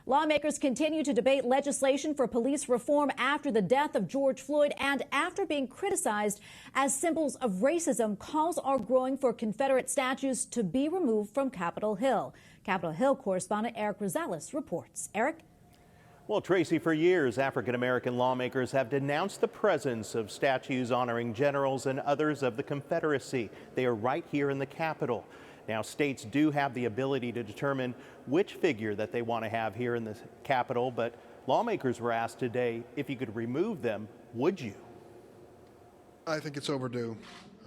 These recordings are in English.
Lawmakers continue to debate legislation for police reform after the death of George Floyd and after being criticized as symbols of racism. Calls are growing for Confederate statues to be removed from Capitol Hill. Capitol Hill correspondent Erik Rosales reports. Eric? Well, Tracy, for years, African-American lawmakers have denounced the presence of statues honoring generals and others of the Confederacy. They are right here in the Capitol. Now, states do have the ability to determine which figure that they want to have here in the Capitol, but lawmakers were asked today if you could remove them, would you? I think it's overdue.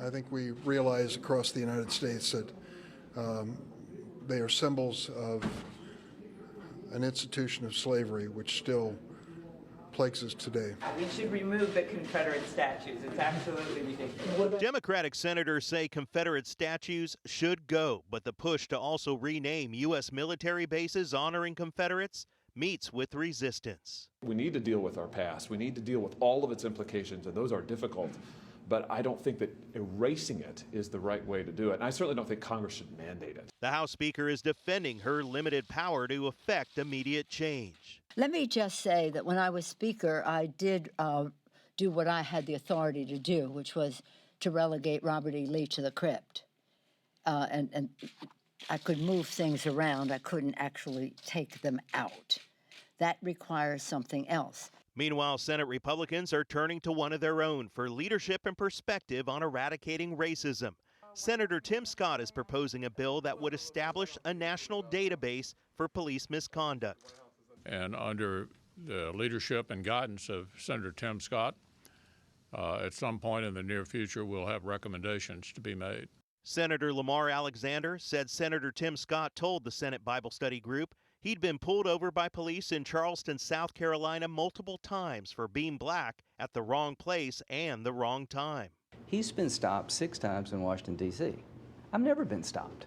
I think we realize across the United States that they are symbols of an institution of slavery which still plagues us today. We should remove the Confederate statues. It's absolutely ridiculous. Democratic senators say Confederate statues should go, but the push to also rename U.S. military bases honoring Confederates meets with resistance. We need to deal with our past. We need to deal with all of its implications, and those are difficult. But I don't think that erasing it is the right way to do it. And I certainly don't think Congress should mandate it. The House Speaker is defending her limited power to effect immediate change. Let me just say that when I was Speaker, I did do what I had the authority to do, which was to relegate Robert E. Lee to the crypt. And I could move things around. I couldn't actually take them out. That requires something else. Meanwhile, Senate Republicans are turning to one of their own for leadership and perspective on eradicating racism. Senator Tim Scott is proposing a bill that would establish a national database for police misconduct. And under the leadership and guidance of Senator Tim Scott, at some point in the near future, we'll have recommendations to be made. Senator Lamar Alexander said Senator Tim Scott told the Senate Bible Study Group he'd been pulled over by police in Charleston, South Carolina multiple times for being black at the wrong place and the wrong time. He's been stopped 6 times in Washington, D.C. I've never been stopped.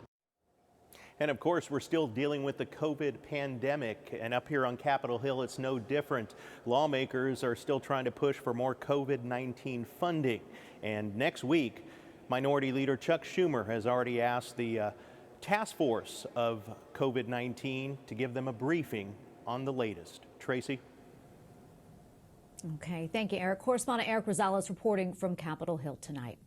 And of course, we're still dealing with the COVID pandemic, and up here on Capitol Hill, it's no different. Lawmakers are still trying to push for more COVID-19 funding. And next week, Minority Leader Chuck Schumer has already asked the task force of COVID-19 to give them a briefing on the latest. Tracy? Okay, thank you, Eric. Correspondent Erik Rosales reporting from Capitol Hill tonight.